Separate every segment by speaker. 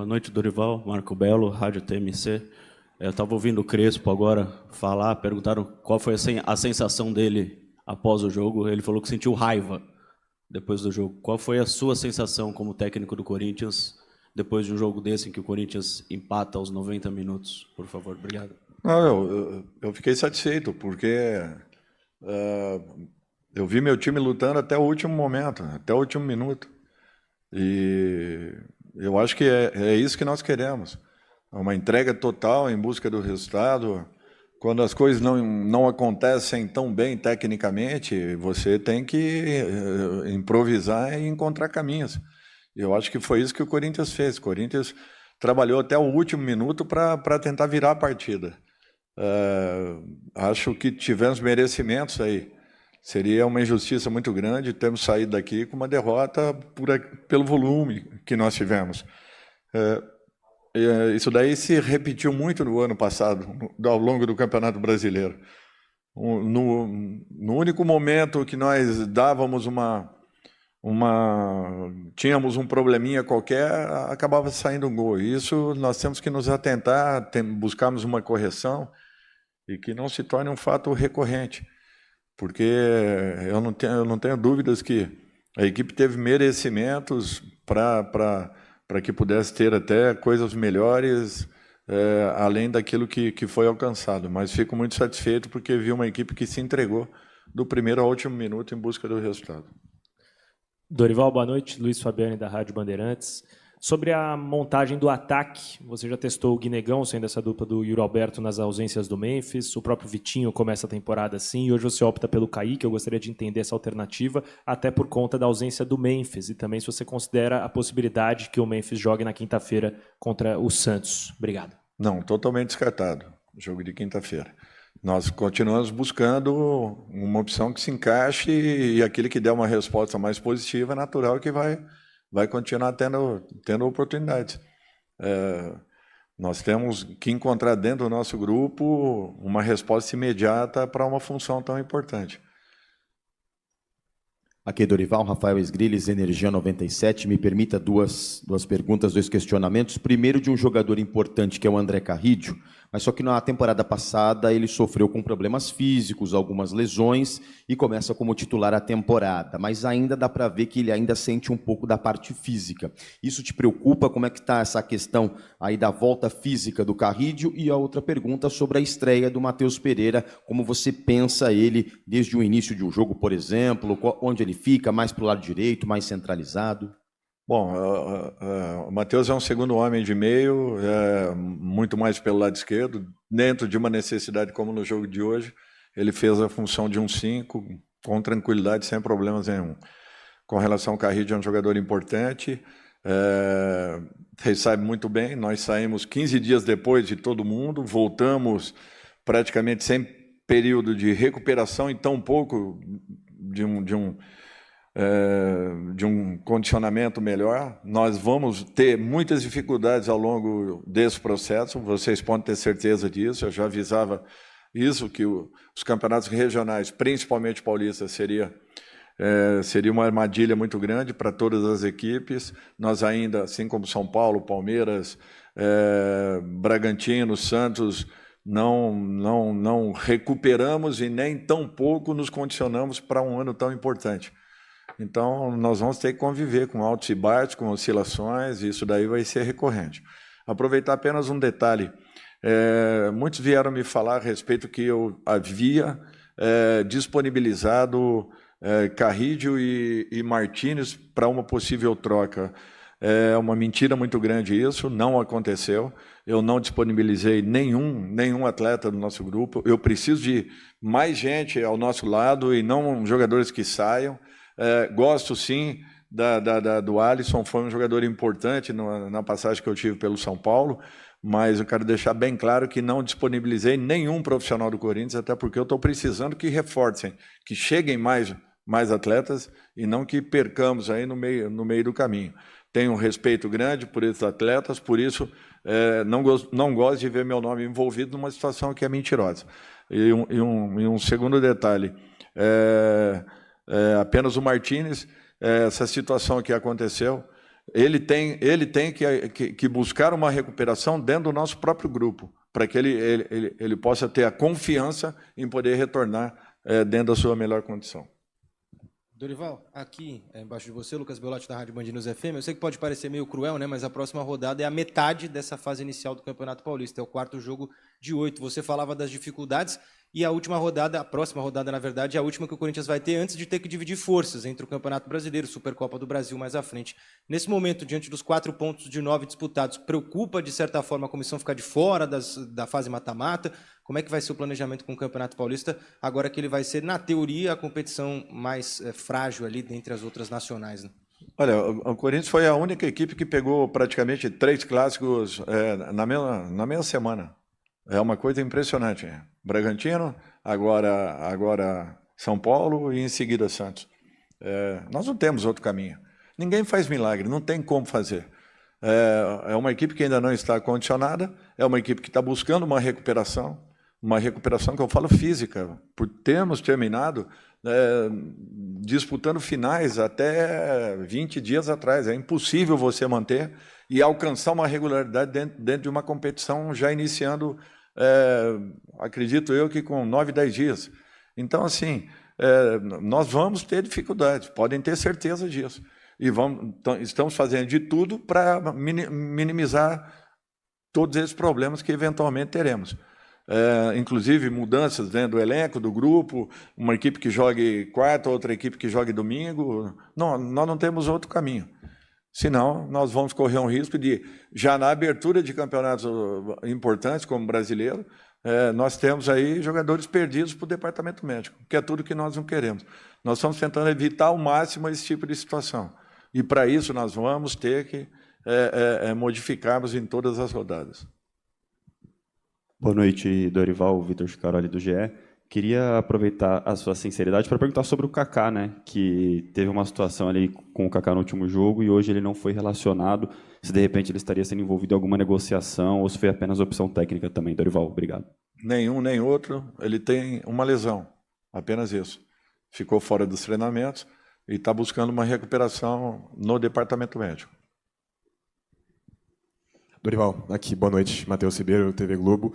Speaker 1: Boa noite, Dorival. Marco Belo, Rádio TMC. Eu estava ouvindo o Crespo agora falar, perguntaram qual foi a sensação dele após o jogo. Ele falou que sentiu raiva depois do jogo. Qual foi a sua sensação como técnico do Corinthians depois de um jogo desse em que o Corinthians empata aos 90 minutos? Por favor, obrigado.
Speaker 2: Não, eu fiquei satisfeito, porque eu vi meu time lutando até o último momento, até o último minuto. E eu acho que é isso que nós queremos. Uma entrega total em busca do resultado. Quando as coisas não acontecem tão bem tecnicamente, você tem que improvisar e encontrar caminhos. Eu acho que foi isso que o Corinthians fez. O Corinthians trabalhou até o último minuto para tentar virar a partida. Acho que tivemos merecimentos aí. Seria uma injustiça muito grande termos saído daqui com uma derrota pelo volume que nós tivemos. Isso daí se repetiu muito no ano passado, ao longo do Campeonato Brasileiro. No único momento que nós dávamos tínhamos um probleminha qualquer, acabava saindo um gol. Isso nós temos que nos atentar, buscarmos uma correção e que não se torne um fato recorrente. Porque eu não tenho dúvidas que a equipe teve merecimentos para que pudesse ter até coisas melhores, além daquilo que foi alcançado. Mas fico muito satisfeito porque vi uma equipe que se entregou do primeiro ao último minuto em busca do resultado.
Speaker 3: Dorival, boa noite. Luiz Fabiani, da Rádio Bandeirantes. Sobre a montagem do ataque, você já testou o Guinegão, sendo essa dupla do Yuri Alberto nas ausências do Memphis, o próprio Vitinho começa a temporada assim, e hoje você opta pelo Kaique. Eu gostaria de entender essa alternativa, até por conta da ausência do Memphis, e também se você considera a possibilidade que o Memphis jogue na quinta-feira contra o Santos. Obrigado.
Speaker 2: Não, totalmente descartado, o jogo de quinta-feira. Nós continuamos buscando uma opção que se encaixe, e aquele que der uma resposta mais positiva, é natural que vai continuar tendo oportunidades. Nós temos que encontrar dentro do nosso grupo uma resposta imediata para uma função tão importante.
Speaker 4: Aqui, Dorival, Rafael Esgriles, Energia 97. Me permita duas perguntas, dois questionamentos. Primeiro, de um jogador importante, que é o André Carrídio, mas só que na temporada passada ele sofreu com problemas físicos, algumas lesões, e começa como titular a temporada. Mas ainda dá para ver que ele ainda sente um pouco da parte física. Isso te preocupa? Como é que está essa questão aí da volta física do Carrídio? E a outra pergunta sobre a estreia do Matheus Pereira. Como você pensa ele desde o início de um jogo, por exemplo? Onde ele fica? Mais para o lado direito, mais centralizado?
Speaker 2: Bom, o Matheus é um segundo homem de meio, muito mais pelo lado esquerdo. Dentro de uma necessidade como no jogo de hoje, ele fez a função de um 5 com tranquilidade, sem problemas nenhum. Com relação ao Carrídio, é um jogador importante. Vocês sabem muito bem, nós saímos 15 dias depois de todo mundo, voltamos praticamente sem período de recuperação e tão pouco de um condicionamento melhor. Nós vamos ter muitas dificuldades ao longo desse processo, vocês podem ter certeza disso. Eu já avisava isso, que os campeonatos regionais, principalmente paulistas, seria uma armadilha muito grande para todas as equipes. Nós ainda, assim como São Paulo, Palmeiras, Bragantino, Santos, não recuperamos e nem tão pouco nos condicionamos para um ano tão importante. Então, nós vamos ter que conviver com altos e baixos, com oscilações, e isso daí vai ser recorrente. Aproveitar apenas um detalhe. Muitos vieram me falar a respeito que eu havia disponibilizado Carrídio e Martínez para uma possível troca. É uma mentira muito grande isso, não aconteceu. Eu não disponibilizei nenhum atleta do nosso grupo. Eu preciso de mais gente ao nosso lado e não jogadores que saiam. Gosto, sim, do Alisson, foi um jogador importante na passagem que eu tive pelo São Paulo, mas eu quero deixar bem claro que não disponibilizei nenhum profissional do Corinthians, até porque eu estou precisando que reforcem, que cheguem mais atletas e não que percamos aí no meio do caminho. Tenho um respeito grande por esses atletas, por isso não gosto de ver meu nome envolvido numa situação que é mentirosa. E um segundo detalhe, apenas o Martínez, essa situação que aconteceu, Ele tem que buscar uma recuperação dentro do nosso próprio grupo, para que ele possa ter a confiança em poder retornar dentro da sua melhor condição.
Speaker 5: Dorival, aqui embaixo de você, Lucas Belotti da Rádio Band News FM. Eu sei que pode parecer meio cruel, né? Mas a próxima rodada é a metade dessa fase inicial do Campeonato Paulista. É o 4º jogo de 8. Você falava das dificuldades e a última rodada, a próxima rodada, na verdade, é a última que o Corinthians vai ter antes de ter que dividir forças entre o Campeonato Brasileiro, Supercopa do Brasil mais à frente. Nesse momento, diante dos 4 pontos de 9 disputados, preocupa, de certa forma, a comissão ficar de fora da fase mata-mata? Como é que vai ser o planejamento com o Campeonato Paulista, agora que ele vai ser, na teoria, a competição mais frágil ali dentre as outras nacionais, né?
Speaker 2: Olha, o Corinthians foi a única equipe que pegou praticamente 3 clássicos na mesma semana. É uma coisa impressionante. Bragantino, agora São Paulo e em seguida Santos. Nós não temos outro caminho. Ninguém faz milagre, não tem como fazer. É uma equipe que ainda não está condicionada, é uma equipe que está buscando uma recuperação que eu falo física, por termos terminado disputando finais até 20 dias atrás. É impossível você manter e alcançar uma regularidade dentro de uma competição já iniciando, acredito eu, que com 9, 10 dias. Então, assim, nós vamos ter dificuldades, podem ter certeza disso. E estamos fazendo de tudo para minimizar todos esses problemas que eventualmente teremos. Inclusive mudanças dentro do elenco, do grupo, uma equipe que jogue quarta, outra equipe que jogue domingo. Não, nós não temos outro caminho. Senão, nós vamos correr um risco de, já na abertura de campeonatos importantes, como o brasileiro, nós temos aí jogadores perdidos para o departamento médico, que é tudo que nós não queremos. Nós estamos tentando evitar ao máximo esse tipo de situação. E, para isso, nós vamos ter que modificarmos em todas as rodadas.
Speaker 6: Boa noite, Dorival, Vitor Schicaroli do GE. Queria aproveitar a sua sinceridade para perguntar sobre o Kaká, né? Que teve uma situação ali com o Kaká no último jogo e hoje ele não foi relacionado. Se de repente ele estaria sendo envolvido em alguma negociação ou se foi apenas opção técnica também. Dorival, obrigado.
Speaker 2: Nenhum, nem outro. Ele tem uma lesão, apenas isso. Ficou fora dos treinamentos e está buscando uma recuperação no departamento médico.
Speaker 7: Dorival, aqui, boa noite, Matheus Ribeiro, TV Globo.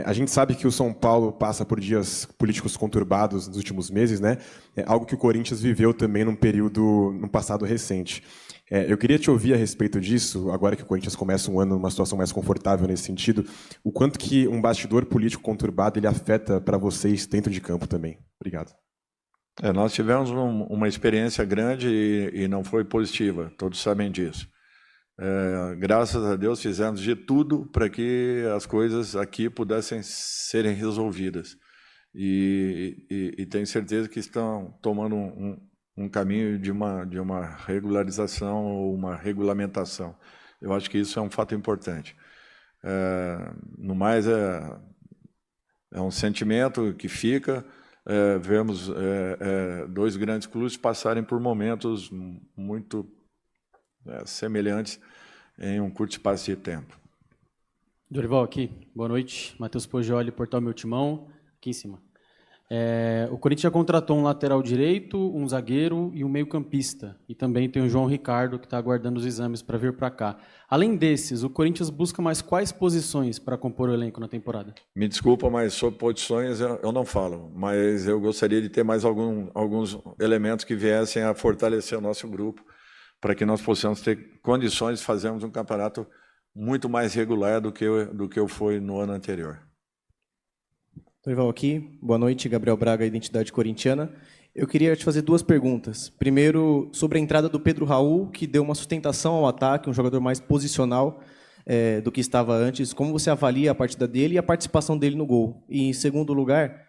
Speaker 7: A gente sabe que o São Paulo passa por dias políticos conturbados nos últimos meses, né? Algo que o Corinthians viveu também num passado recente. Eu queria te ouvir a respeito disso, agora que o Corinthians começa um ano numa situação mais confortável nesse sentido, o quanto que um bastidor político conturbado ele afeta para vocês dentro de campo também. Obrigado.
Speaker 2: Nós tivemos uma experiência grande e não foi positiva, todos sabem disso. Graças a Deus fizemos de tudo para que as coisas aqui pudessem serem resolvidas e tenho certeza que estão tomando um caminho de uma regularização ou uma regulamentação. Eu acho que isso é um fato importante. No mais, é um sentimento que fica. Vemos 2 grandes clubes passarem por momentos muito semelhantes em um curto espaço de tempo.
Speaker 8: Dorival, aqui. Boa noite. Matheus Poggioli, Portal Meu Timão. Aqui em cima. O Corinthians já contratou um lateral direito, um zagueiro e um meio-campista. E também tem o João Ricardo, que está aguardando os exames para vir para cá. Além desses, o Corinthians busca mais quais posições para compor o elenco na temporada?
Speaker 2: Me desculpa, mas sobre posições eu não falo. Mas eu gostaria de ter mais alguns elementos que viessem a fortalecer o nosso grupo, para que nós possamos ter condições de fazermos um campeonato muito mais regular do que eu fui no ano anterior.
Speaker 9: Dorival aqui, boa noite, Gabriel Braga, Identidade Corintiana. Eu queria te fazer 2 perguntas. Primeiro, sobre a entrada do Pedro Raul, que deu uma sustentação ao ataque, um jogador mais posicional do que estava antes. Como você avalia a partida dele e a participação dele no gol? E, em segundo lugar,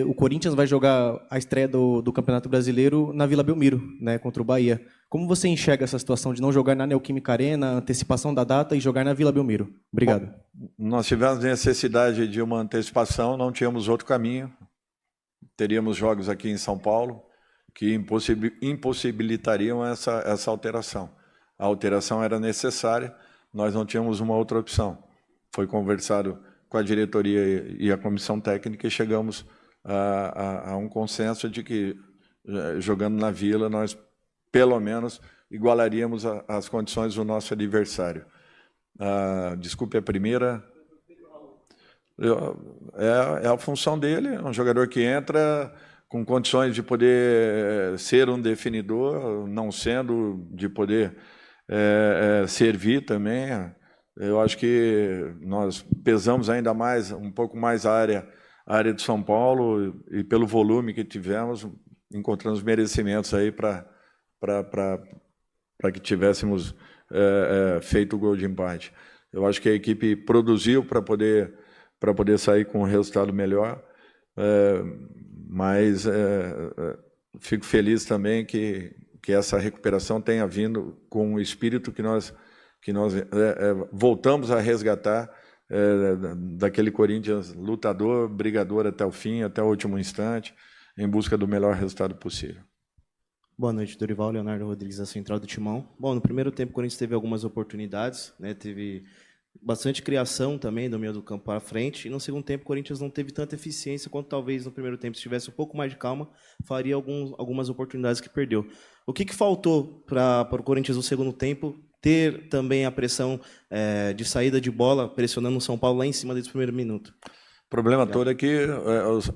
Speaker 9: o Corinthians vai jogar a estreia do Campeonato Brasileiro na Vila Belmiro, né, contra o Bahia. Como você enxerga essa situação de não jogar na Neoquímica Arena, antecipação da data e jogar na Vila Belmiro? Obrigado.
Speaker 2: Bom, nós tivemos necessidade de uma antecipação, não tínhamos outro caminho. Teríamos jogos aqui em São Paulo que impossibilitariam essa alteração. A alteração era necessária, nós não tínhamos uma outra opção. Foi conversado com a diretoria e a comissão técnica e chegamos a um consenso de que, jogando na Vila, nós, pelo menos, igualaríamos as condições do nosso adversário. Desculpe a primeira. É a função dele, é um jogador que entra com condições de poder ser um definidor, não sendo de poder servir também. Eu acho que nós pesamos ainda mais, um pouco mais a área de São Paulo, e pelo volume que tivemos, encontramos merecimentos aí para que tivéssemos feito o gol de empate. Eu acho que a equipe produziu para poder sair com um resultado melhor, mas fico feliz também que essa recuperação tenha vindo com o espírito que nós voltamos a resgatar daquele Corinthians lutador, brigador até o fim, até o último instante, em busca do melhor resultado possível.
Speaker 10: Boa noite, Dorival. Leonardo Rodrigues, da Central do Timão. Bom, no primeiro tempo o Corinthians teve algumas oportunidades, né? Teve bastante criação também do meio do campo para frente, e no segundo tempo o Corinthians não teve tanta eficiência quanto talvez no primeiro tempo. Se tivesse um pouco mais de calma, faria algumas oportunidades que perdeu. O que faltou para o Corinthians no segundo tempo ter também a pressão de saída de bola, pressionando o São Paulo lá em cima desde o primeiro minuto?
Speaker 2: O problema todo é que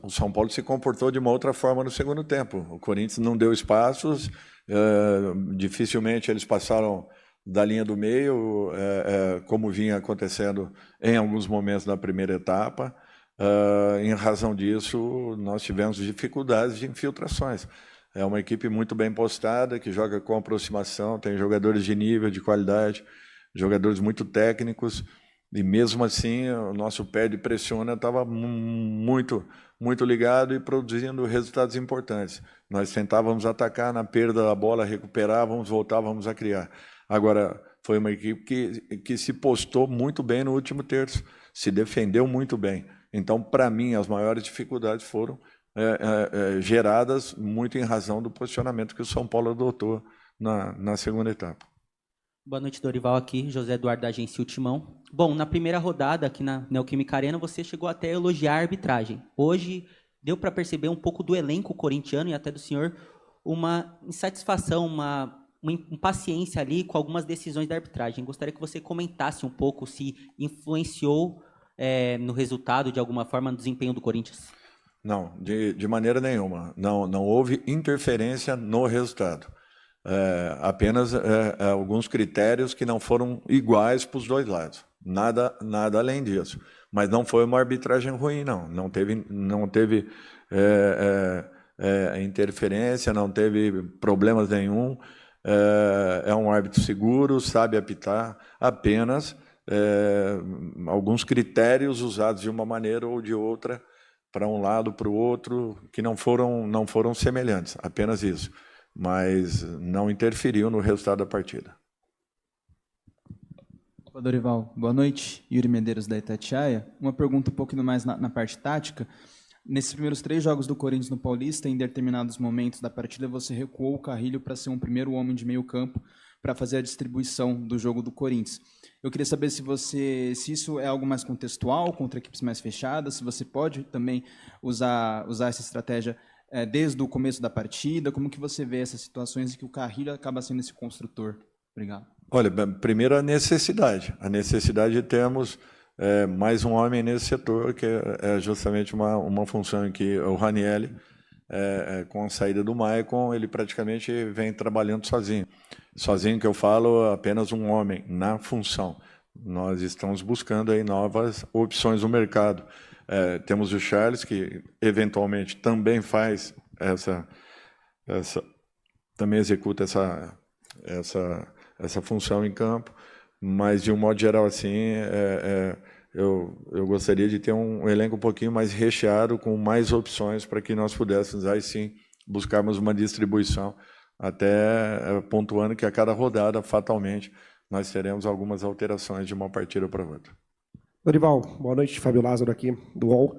Speaker 2: o São Paulo se comportou de uma outra forma no segundo tempo. O Corinthians não deu espaços, dificilmente eles passaram da linha do meio, como vinha acontecendo em alguns momentos da primeira etapa. Em razão disso, nós tivemos dificuldades de infiltrações. É uma equipe muito bem postada, que joga com aproximação, tem jogadores de nível, de qualidade, jogadores muito técnicos, e mesmo assim o nosso pé de pressiona estava muito ligado e produzindo resultados importantes. Nós tentávamos atacar na perda da bola, recuperávamos, voltávamos a criar. Agora, foi uma equipe que se postou muito bem no último terço, se defendeu muito bem. Então, para mim, as maiores dificuldades foram geradas muito em razão do posicionamento que o São Paulo adotou na segunda etapa.
Speaker 11: Boa noite, Dorival, aqui, José Eduardo da agência O Timão. Bom, na primeira rodada aqui na Neoquímica Arena, você chegou até a elogiar a arbitragem. Hoje, deu para perceber um pouco do elenco corintiano e até do senhor uma insatisfação, uma impaciência ali com algumas decisões da arbitragem. Gostaria que você comentasse um pouco se influenciou no resultado, de alguma forma, no desempenho do Corinthians.
Speaker 2: Não, de maneira nenhuma. Não houve interferência no resultado. Apenas alguns critérios que não foram iguais para os dois lados. Nada além disso. Mas não foi uma arbitragem ruim, não. Não teve interferência, não teve problemas nenhum. É um árbitro seguro, sabe apitar. Apenas alguns critérios usados de uma maneira ou de outra, para um lado, para o outro, que não foram semelhantes. Apenas isso. Mas não interferiu no resultado da partida.
Speaker 12: Opa, Dorival, boa noite. Yuri Medeiros, da Itatiaia. Uma pergunta um pouquinho mais na parte tática. Nesses primeiros 3 jogos do Corinthians no Paulista, em determinados momentos da partida, você recuou o Carrilho para ser um primeiro homem de meio campo para fazer a distribuição do jogo do Corinthians. Eu queria saber se isso é algo mais contextual, contra equipes mais fechadas, se você pode também usar essa estratégia desde o começo da partida, como que você vê essas situações em que o Carrilho acaba sendo esse construtor? Obrigado.
Speaker 2: Olha, primeiro a necessidade de termos mais um homem nesse setor, que é justamente uma função em que o Ranieri, com a saída do Maicon, ele praticamente vem trabalhando sozinho. Sozinho que eu falo, apenas um homem na função. Nós estamos buscando aí novas opções no mercado. Temos o Charles, que eventualmente também faz também executa essa função em campo, mas de um modo geral assim, eu gostaria de ter um elenco um pouquinho mais recheado, com mais opções, para que nós pudéssemos aí sim buscarmos uma distribuição, até pontuando que a cada rodada, fatalmente, nós teremos algumas alterações de uma partida para outra.
Speaker 13: Dorival, boa noite, Fábio Lázaro aqui, do UOL.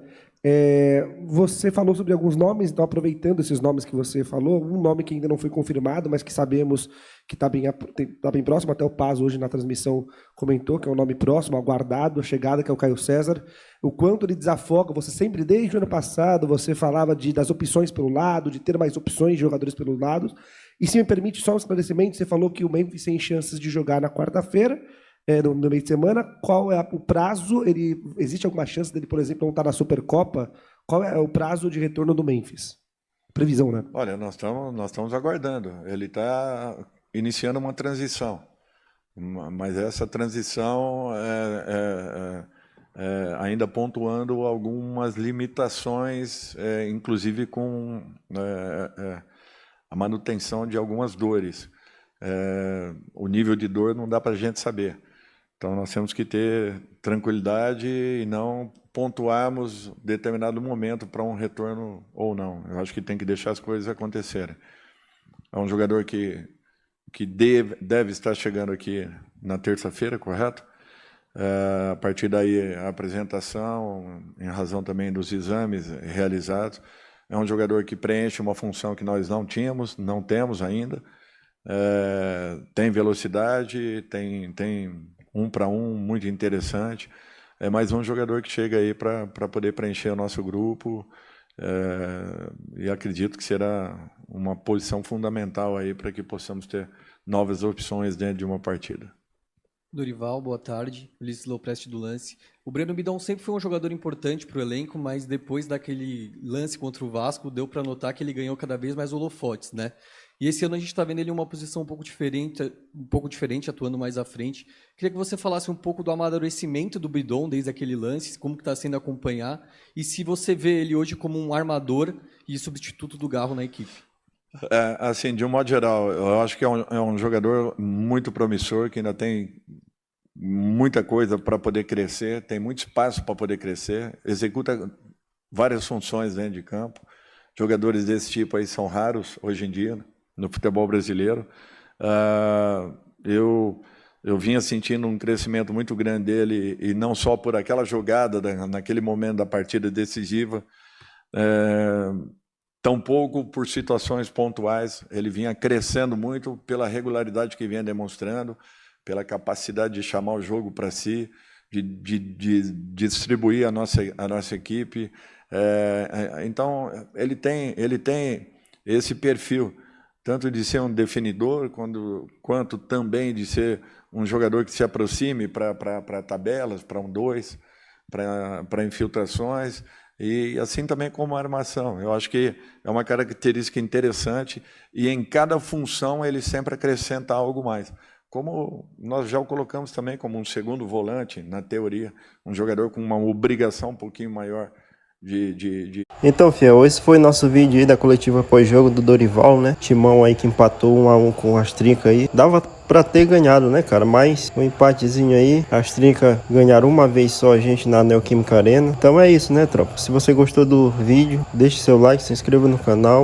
Speaker 13: Você falou sobre alguns nomes, então aproveitando esses nomes que você falou, um nome que ainda não foi confirmado, mas que sabemos que está bem próximo, até o Paz hoje na transmissão comentou, que é um nome próximo, aguardado, a chegada, que é o Caio César. O quanto ele desafoga, você sempre, desde o ano passado, você falava das opções pelo lado, de ter mais opções de jogadores pelo lado, E se me permite só um esclarecimento, você falou que o Memphis tem chances de jogar na quarta-feira, no meio de semana. Qual é o prazo? Existe alguma chance dele, por exemplo, não estar na Supercopa? Qual é o prazo de retorno do Memphis? Previsão, né?
Speaker 2: Olha, nós estamos aguardando. Ele está iniciando uma transição, mas essa transição ainda pontuando algumas limitações, inclusive com a manutenção de algumas dores. O nível de dor não dá para a gente saber. Então, nós temos que ter tranquilidade e não pontuarmos determinado momento para um retorno ou não. Eu acho que tem que deixar as coisas acontecerem. É um jogador que deve estar chegando aqui na terça-feira, correto? A partir daí, a apresentação, em razão também dos exames realizados, é um jogador que preenche uma função que nós não temos ainda. Tem velocidade, tem 1-para-1 muito interessante. É mais um jogador que chega aí para poder preencher o nosso grupo, e acredito que será uma posição fundamental aí para que possamos ter novas opções dentro de uma partida.
Speaker 14: Dorival, boa tarde. Ulisses Lopresti do Lance. O Breno Bidon sempre foi um jogador importante para o elenco, mas depois daquele lance contra o Vasco, deu para notar que ele ganhou cada vez mais holofotes, né? E esse ano a gente está vendo ele em uma posição um pouco diferente, atuando mais à frente. Queria que você falasse um pouco do amadurecimento do Bidon desde aquele lance, como que está sendo acompanhar, e se você vê ele hoje como um armador e substituto do Garro na equipe.
Speaker 2: Assim, de um modo geral, eu acho que é um jogador muito promissor, que ainda tem muita coisa para poder crescer, tem muito espaço para poder crescer, executa várias funções dentro de campo. Jogadores desse tipo aí são raros hoje em dia no futebol brasileiro. Eu vinha sentindo um crescimento muito grande dele, e não só por aquela jogada naquele momento da partida decisiva, tampouco por situações pontuais. Ele vinha crescendo muito pela regularidade que vinha demonstrando, pela capacidade de chamar o jogo para si, de distribuir a nossa equipe. Então, ele tem esse perfil, tanto de ser um definidor, quanto também de ser um jogador que se aproxime para tabelas, para 1-2, para infiltrações, e assim também como armação. Eu acho que é uma característica interessante, e em cada função ele sempre acrescenta algo mais. Como nós já o colocamos também como um segundo volante, na teoria, um jogador com uma obrigação um pouquinho maior
Speaker 15: Então, Fiel, esse foi nosso vídeo aí da coletiva pós-jogo do Dorival, né? Timão aí que empatou 1-1 com as Trincas aí. Dava pra ter ganhado, né, cara? Mas um empatezinho aí. As Trincas ganharam uma vez só a gente na Neoquímica Arena. Então é isso, né, tropa? Se você gostou do vídeo, deixe seu like, se inscreva no canal.